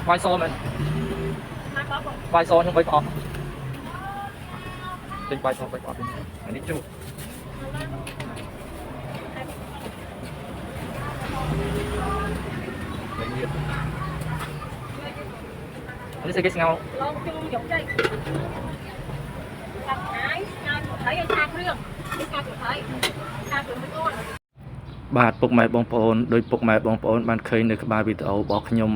vai xô mình vai xô nhưng vai cọp trên vai xô vai cọp anh đi chu anh đi xe cái ngaoបាទពុកម៉ែបងប្អូនដោយពុកម៉ែបងប្អូនបានឃើញនៅក្បាលវីដេអូរបស់ខ្ញុំ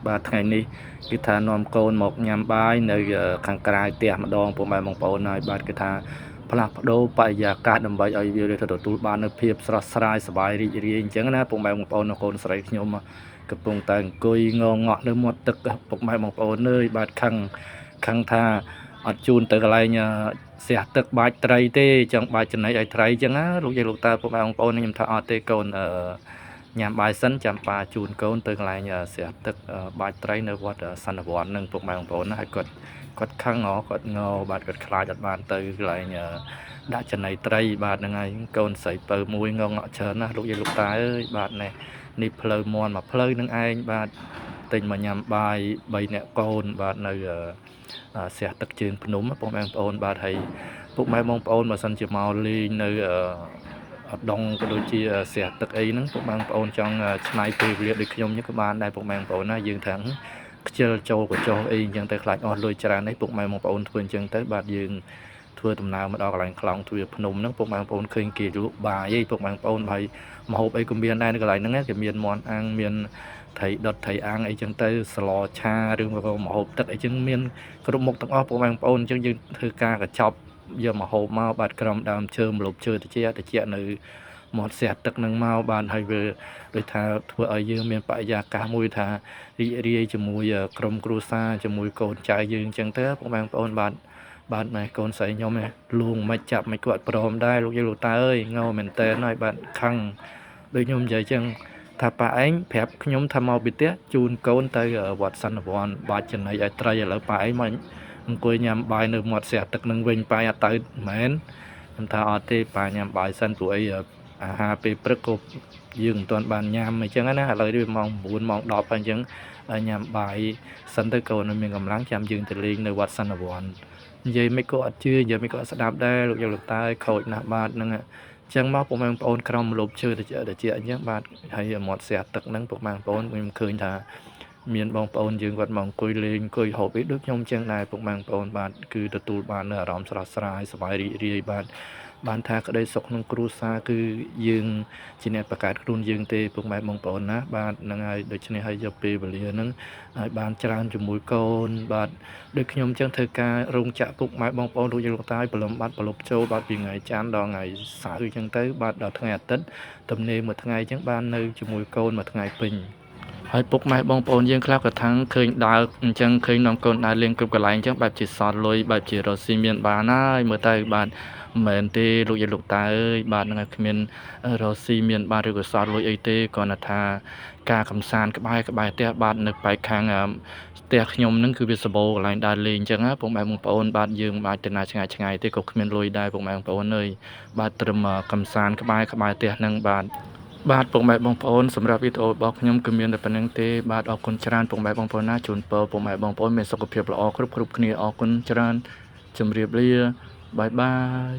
បាទថ្ងៃនេះគឺថានាំកូនមកញ៉ាំបាយនៅខាងក្រៅផ្ទះម្ដងពុកម៉ែបងប្អូនហើយបាទគឺថាផ្លាស់ប្ដូរបរិយាកាសដើម្បីឲ្យវាទទួលបាននូវភាពស្រស់ស្រាយសប្បាយរីករាយអញ្ចឹងណាពុកម៉ែបងប្អូននិងកូនស្រីខ្ញុំកំពុងតែអង្គុយងងក់នៅមាត់ទឹកពុកម៉ែបងប្អូនអើយបាទខឹងថាអត់ជូនទៅកន្លែងស្ទះទឹកបាច់ត្រីទេចង់បាច់ចំណីឲ្យត្រីអញ្ចឹងណាលោកយាយលោកតាពុកម៉ែបងប្អូនខ្ញុំថាអត់ទេកូនញ៉ាំបាយសិនចាំប៉ាជូនកូនទៅកន្លែងស្ទះទឹកបាច់ត្រីនៅវត្តសន្និវត្តនឹងពុកម៉ែបងប្អូនណាហើយគាត់ខឹងគាត់ងបាទគាត់ខ្លាចអត់បានទៅកន្លែងដាក់ចំណីត្រីបាទហ្នឹងហើយកូនស្រីពៅមួយងងក់ច្រើនណាលោកយាយលោកតាអើយបាទនេះផ្លូវមន់មកផ្លូវនឹងឯងបាទទិញមកញ៉ាំបាយ3នាក់កូនបាទនៅស្ទះទឹកជើងភ្នំពុកម៉ែបងប្អូនបាទហើយពុកម៉ែបងប្អូនបើសិនជាមកលេងនៅដងក៏ដូចជាស្ទះទឹកអីហ្នឹងពុកម៉ែបងប្អូនចង់ឆ្នៃពេលវេលាដូចខ្ញុំនេះក៏បានដែរពុកម៉ែបងប្អូនណាយើងថាខ្ជិលចូលកញ្ចោះអីអញ្ចឹងទៅខ្លាចអស់លុយច្រើននេះពុកម៉ែបងប្អូនធ្វើអញ្ចឹងទៅបាទយើងធ្វើដំណើរមកដល់កន្លែងខ្លងទ្វារភ្នំហ្នឹងពុកម៉ែបងប្អូនឃើញគេលក់បាយឯងពុកម៉ែបងប្អូនហើយម្ហូបអីក៏មានដែរនៅកន្លែងហ្នឹងគេមានមាន់អាំងមានត្រីដុតត្រីអាំងអីចឹងទៅស្លឆាឬក៏ម្ហូបទឹកអីចឹងមានគ្រប់មុខទាំងអស់ពុកម៉ែបងប្អូនអញ្ចឹងយើងធ្វើការកញ្ចប់យកម្ហូបមកបាទក្រំដើមឈើម្លប់ឈើតិចនៅមាត់ស្ទះទឹកនឹងមកបានហើយវាដូចថាធ្វើឲ្យយើងមានបរិយាកាសមួយថារីករាយជាមួយក្រុមគ្រួសារជាមួយកូនចៅយើងអញ្ចឹងទៅពុកម៉ែបងប្អូនបាទម៉ែកូនស្រីខ្ញុំលួងមិនចាប់មិនគាត់ព្រមដែរលោកយាយលោកតាអើយងើមែនតើហើយបាទខឹងដូចខ្ញុំនិយាយអញ្ចឹងថាប៉ាឯងប្រាប់ខ្ញុំថាមកពីផ្ទះជូនកូនទៅវត្តសន្និវត្តបាច់ចំណីឲ្យត្រីឥឡូវប៉ាឯងមកអង្គុយញ៉ាំបាយនៅមាត់ស្ទះទឹកនឹងវិញប៉ាអត់ទៅមែនខ្ញុំថាអត់ទេប៉ាញ៉ាំបាយសិនព្រោះអីអាហារពេលព្រឹកក៏យើងមិនទាន់បានញ៉ាំអញ្ចឹងណាឥឡូវនេះម៉ោង9ម៉ោង10ហើយអញ្ចឹងញ៉ាំបាយសិនទៅកូនមានកម្លាំងចាំយើងទៅលេងនៅវត្តសន្និវត្តនិយាយមិនក៏អត់ជឿនិយាយមិនក៏អត់ស្ដាប់ដែរលោកយាយលោកតាខូចណាស់បាទហ្នឹងអញ្ចឹងមកពុកម៉ែបងប្អូនក្រុមលប់ជើតិចអញ្ចឹងបាទហើយមាត់ស្ទះទឹកហ្នឹងពុកម៉ែបងប្អូនខ្ញុំឃើញថាមានបងប្អូនយើងគាត់មកអង្គុយលេងអង្គុយហូបអីដូចខ្ញុំអញ្ចឹងដែរពុកម៉ែបងប្អូនបាទគឺទទួលបាននូវអារម្មណ៍ស្រស់ស្រាយសប្បាយរីករាយបាទបានថាក្តីសុខក្នុងគ្រួសារគឺយើងជាអ្នកបង្កើតខ្លួនយើងទេពុកម៉ែបងប្អូនណាបាទហ្នឹងហើយដូច្នេះហើយយកពេលវេលាហ្នឹងឲ្យបានច្រើនជាមួយកូនបាទដូចខ្ញុំចឹងធ្វើការរោងចក្រពុកម៉ែបងប្អូនលោកយាយលោកតាឲ្យប្រឡំបាត់ប្រឡប់ចូលបាទពីថ្ងៃច័ន្ទដល់ថ្ងៃសៅរ៍ចឹងទៅបាទដល់ថ្ងៃអាទិត្យទំនេរមួយថ្ងៃចឹងបាននៅជាមួយកូនមួយថ្ងៃពេញហើយពុកម៉ែបងប្អូនយើងខ្លះក៏ថាំងឃើញដើរអញ្ចឹងឃើញនាំកូនដើរលេងគ្រប់កន្លែងអញ្ចឹងបែបជាសល់លុយបែបជារស់ស៊ីមានបានហើយមើលទៅបាទមិនមែនទេលោកយាយលោកតាអើយបាទហ្នឹងហើយគ្មានរស់ស៊ីមានបានឬក៏សល់លុយអីទេគ្រាន់តែថាការកំសាន្តក្បែរផ្ទះបាទនៅបែកខាងផ្ទះខ្ញុំហ្នឹងគឺវាសបោកន្លែងដើរលេងអញ្ចឹងណាពុកម៉ែបងប្អូនបាទយើងមិនអាចទៅណាឆ្ងាយទេក៏គ្មានលុយដែរពុកម៉ែបងប្អូនអើយបាទត្រឹមកំសាន្តក្បែរផ្ទះហ្នឹងបាទពុកម៉ែបងប្អូនសម្រាប់វីដេអូរបស់ខ្ញុំគឺមានតែប៉ុណ្្នឹងទេបាទអរគុណច្រើនពុកម៉ែបងប្អូនណាជូនពរពុកម៉ែបងប្អូនមានសុខភាពល្អគ្រប់គ្នាអរគុណច្រើនជម្រាបលាបាយបាយ